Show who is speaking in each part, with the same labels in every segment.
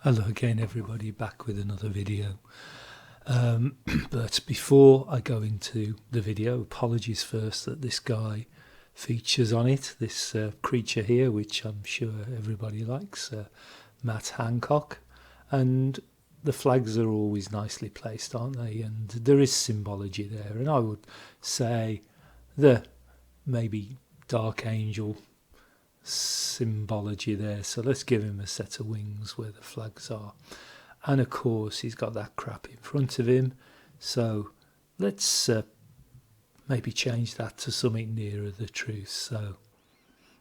Speaker 1: Hello again everybody, back with another video. But before I go into the video, apologies first that this guy features on it, this creature here, which I'm sure everybody likes, Matt Hancock. And the flags are always nicely placed, aren't they? And there is symbology there, and I would say the maybe Dark Angel symbology there, so let's give him a set of wings where the flags are. And of course he's got that crap in front of him, so let's maybe change that to something nearer the truth. So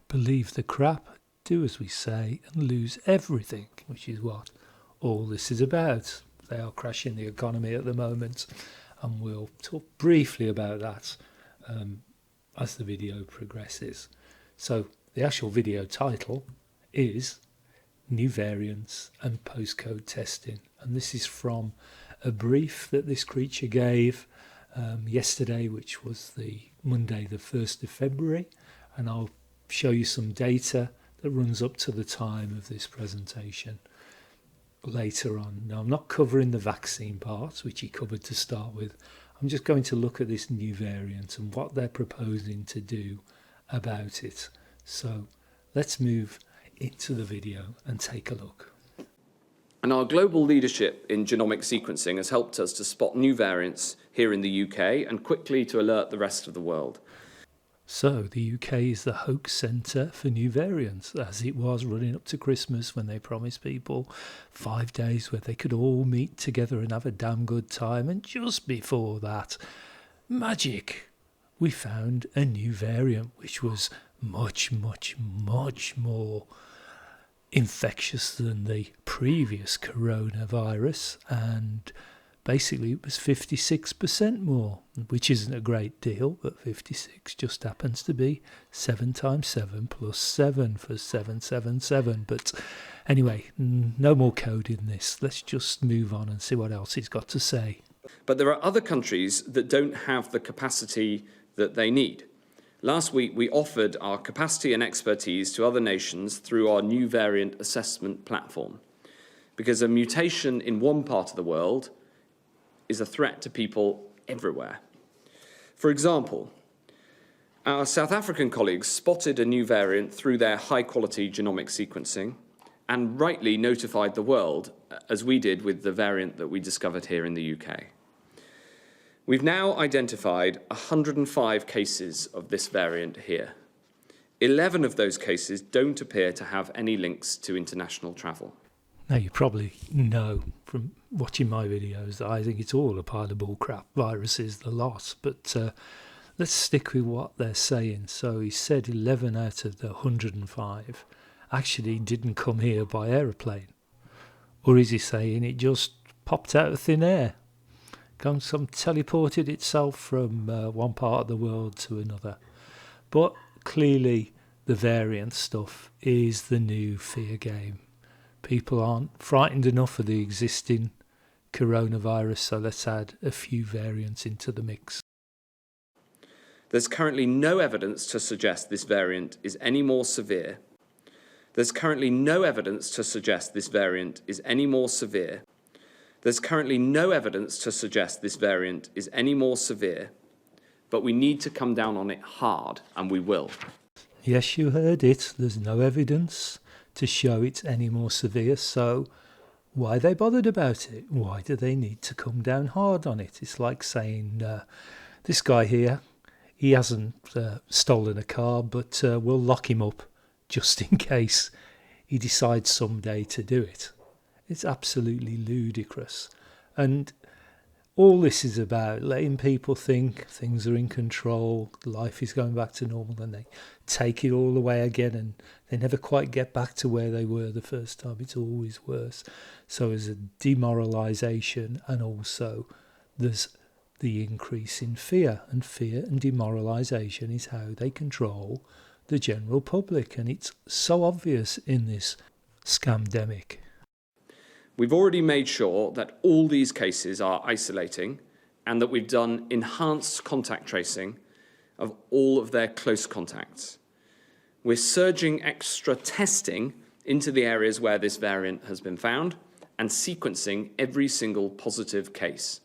Speaker 1: believe the crap, do as we say, and lose everything, which is what all this is about. They are crashing the economy at the moment, and we'll talk briefly about that as the video progresses. So the actual video title is New Variants and Postcode Testing, and this is from a brief that this creature gave yesterday, which was the Monday the 1st of February, and I'll show you some data that runs up to the time of this presentation later on. Now, I'm not covering the vaccine part, which he covered to start with. I'm just going to look at this new variant and what they're proposing to do about it. So let's move into the video and take a look.
Speaker 2: And our global leadership in genomic sequencing has helped us to spot new variants here in the UK and quickly to alert the rest of the world.
Speaker 1: So the UK is the hoax centre for new variants, as it was running up to Christmas when they promised people 5 days where they could all meet together and have a damn good time. And just before that, magic, we found a new variant which was much more infectious than the previous coronavirus, and basically it was 56% more, which isn't a great deal, but 56 just happens to be 7 times 7 plus 7 for 777. But anyway, no more code in this. Let's just move on and see what else he's got to say.
Speaker 2: But there are other countries that don't have the capacity that they need. Last week, we offered our capacity and expertise to other nations through our new variant assessment platform, because a mutation in one part of the world is a threat to people everywhere. For example, our South African colleagues spotted a new variant through their high-quality genomic sequencing and rightly notified the world, as we did with the variant that we discovered here in the UK. We've now identified 105 cases of this variant here. 11 of those cases don't appear to have any links to international travel.
Speaker 1: Now, you probably know from watching my videos that I think it's all a pile of bullcrap. Viruses, the lot. But let's stick with what they're saying. So he said 11 out of the 105 actually didn't come here by aeroplane. Or is he saying it just popped out of thin air? Some teleported itself from one part of the world to another. But clearly the variant stuff is the new fear game. People aren't frightened enough of the existing coronavirus, so let's add a few variants into the mix.
Speaker 2: There's currently no evidence to suggest this variant is any more severe. There's currently no evidence to suggest this variant is any more severe. There's currently no evidence to suggest this variant is any more severe, but we need to come down on it hard, and we will.
Speaker 1: Yes, you heard it. There's no evidence to show it's any more severe, so why are they bothered about it? Why do they need to come down hard on it? It's like saying, this guy here, he hasn't stolen a car, but we'll lock him up just in case he decides someday to do it. It's absolutely ludicrous. And all this is about letting people think things are in control, life is going back to normal, and they take it all away again, and they never quite get back to where they were the first time. It's always worse. So there's a demoralisation, and also there's the increase in fear. And fear and demoralisation is how they control the general public. And it's so obvious in this scamdemic.
Speaker 2: We've already made sure that all these cases are isolating and that we've done enhanced contact tracing of all of their close contacts. We're surging extra testing into the areas where this variant has been found, and sequencing every single positive case.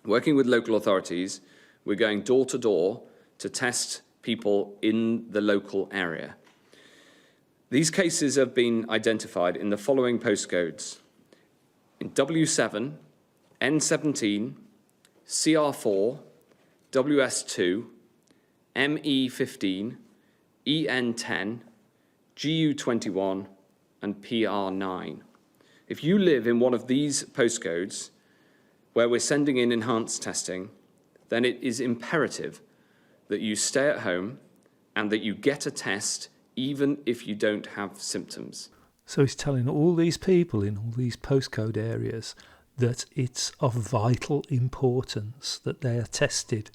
Speaker 2: Working with local authorities, we're going door to door to test people in the local area. These cases have been identified in the following postcodes: in W7, N17, CR4, WS2, ME15, EN10, GU21, and PR9. If you live in one of these postcodes where we're sending in enhanced testing, then it is imperative that you stay at home and that you get a test even if you don't have symptoms.
Speaker 1: So he's telling all these people in all these postcode areas that it's of vital importance that they are tested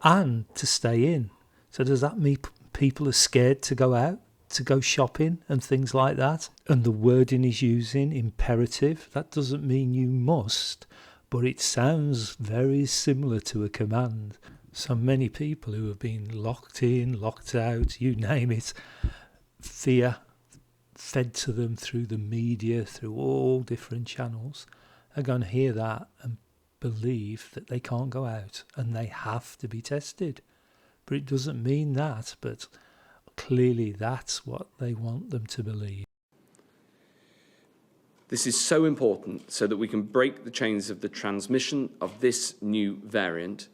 Speaker 1: and to stay in. So does that mean people are scared to go out, to go shopping and things like that? And the wording he's using, imperative, that doesn't mean you must, but it sounds very similar to a command. So many people who have been locked in, locked out, you name it, fear fed to them through the media, through all different channels, are going to hear that and believe that they can't go out and they have to be tested. But it doesn't mean that, but clearly that's what they want them to believe.
Speaker 2: This is so important so that we can break the chains of the transmission of this new variant,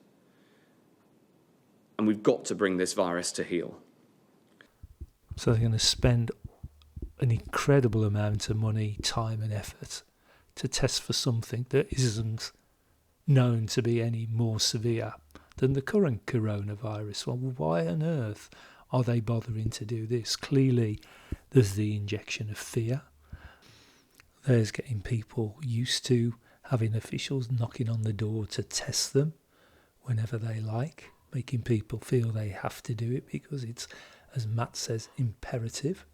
Speaker 2: and we've got to bring this virus to heel.
Speaker 1: So they're going to spend an incredible amount of money, time and effort to test for something that isn't known to be any more severe than the current coronavirus. Well, why on earth are they bothering to do this? Clearly, there's the injection of fear. There's getting people used to having officials knocking on the door to test them whenever they like, making people feel they have to do it because it's, as Matt says, imperative.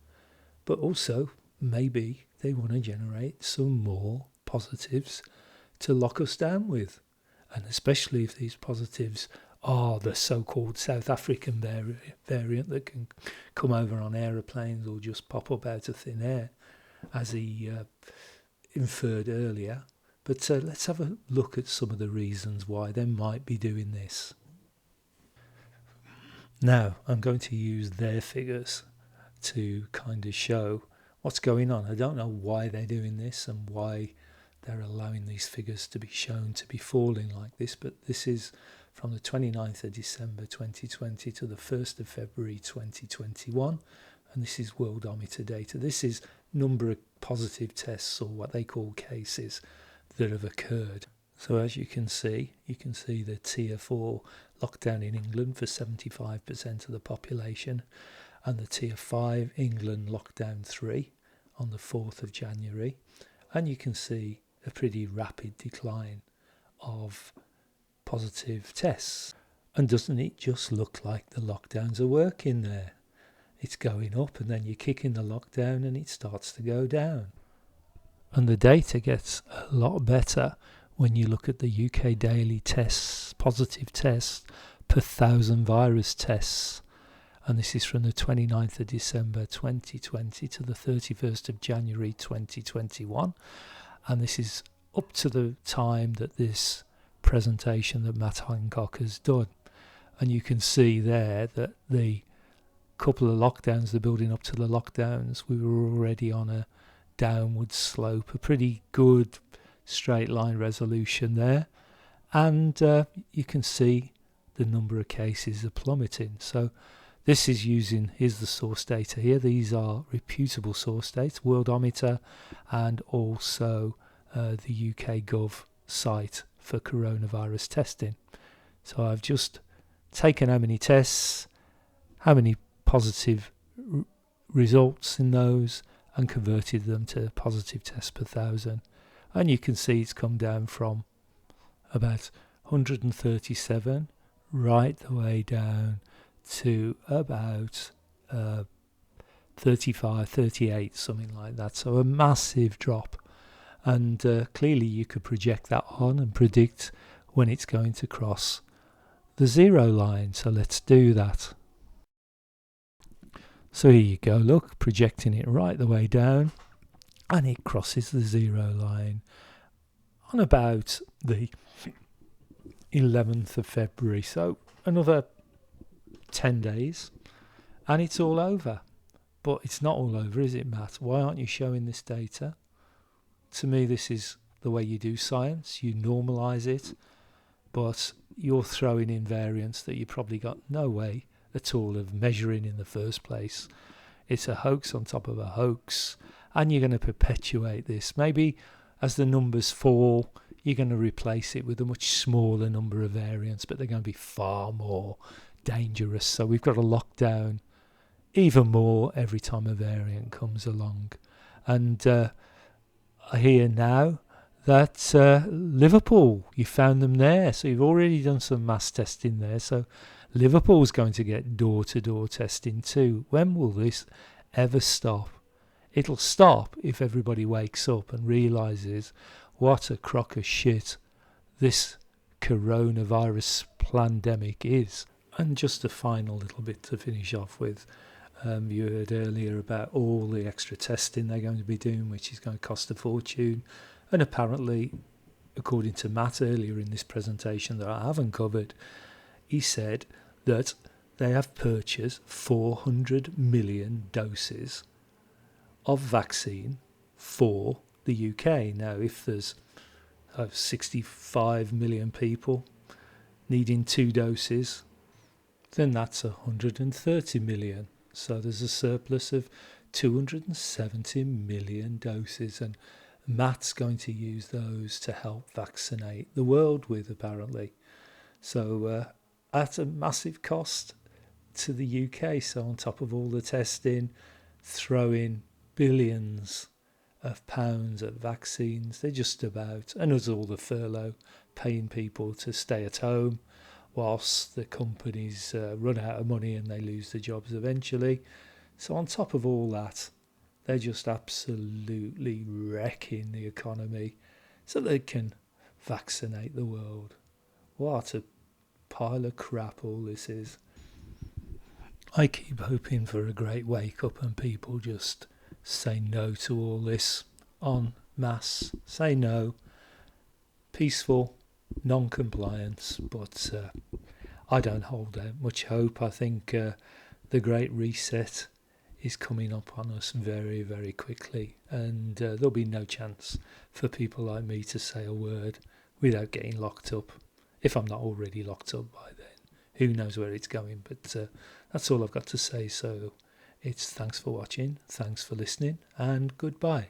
Speaker 1: But also, maybe they want to generate some more positives to lock us down with. And especially if these positives are the so-called South African variant that can come over on aeroplanes or just pop up out of thin air, as he inferred earlier. But let's have a look at some of the reasons why they might be doing this. Now, I'm going to use their figures to kind of show what's going on. I don't know why they're doing this and why they're allowing these figures to be shown to be falling like this, but this is from the 29th of December 2020 to the 1st of February 2021, and this is Worldometer data. This is number of positive tests, or what they call cases, that have occurred. So as you can see the Tier 4 lockdown in England for 75% of the population, and the Tier 5 England lockdown 3 on the 4th of January. And you can see a pretty rapid decline of positive tests. And doesn't it just look like the lockdowns are working there? It's going up and then you kick in the lockdown and it starts to go down. And the data gets a lot better when you look at the UK daily tests, positive tests per 1,000 virus tests. And this is from the 29th of December 2020 to the 31st of January 2021. And this is up to the time that this presentation that Matt Hancock has done. And you can see there that the couple of lockdowns, the building up to the lockdowns, we were already on a downward slope, a pretty good straight line resolution there. And you can see the number of cases are plummeting. So this is using, here's the source data here. These are reputable source data, Worldometer, and also the UK Gov site for coronavirus testing. So I've just taken how many tests, how many positive results in those, and converted them to positive tests per 1,000. And you can see it's come down from about 137 right the way down to about 35, 38, something like that. So a massive drop. And clearly you could project that on and predict when it's going to cross the zero line. So let's do that. So here you go, look, projecting it right the way down. and it crosses the 0 line on about the 11th of February. So another 10 days and it's all over. But it's not all over, is it, Matt? Why aren't you showing this data? To me, this is the way you do science. You normalise it, but you're throwing in variants that you probably got no way at all of measuring in the first place. It's a hoax on top of a hoax, and you're going to perpetuate this. Maybe as the numbers fall, you're going to replace it with a much smaller number of variants, but they're going to be far more dangerous. So we've got to lock down even more every time a variant comes along. And I hear now that Liverpool, you found them there. So you've already done some mass testing there. So Liverpool's going to get door-to-door testing too. When will this ever stop? It'll stop if everybody wakes up and realises what a crock of shit this coronavirus pandemic is. And just a final little bit to finish off with. You heard earlier about all the extra testing they're going to be doing, which is going to cost a fortune. And apparently, according to Matt earlier in this presentation that I haven't covered, he said that they have purchased 400 million doses of vaccine for the UK. Now, if there's 65 million people needing 2 doses, then that's 130 million. So there's a surplus of 270 million doses, and Matt's going to use those to help vaccinate the world with, apparently. So at a massive cost to the UK. So on top of all the testing, throwing billions of pounds at vaccines, they're just about, and there's all the furlough, paying people to stay at home whilst the companies run out of money and they lose their jobs eventually. So on top of all that, they're just absolutely wrecking the economy so they can vaccinate the world. What a pile of crap all this is. I keep hoping for a great wake up and people just say no to all this en masse. Say no. Peaceful non-compliance, but I don't hold out much hope. I think the Great Reset is coming up on us very, very quickly, and there'll be no chance for people like me to say a word without getting locked up, if I'm not already locked up by then. Who knows where it's going, but that's all I've got to say. So it's thanks for watching, thanks for listening, and goodbye.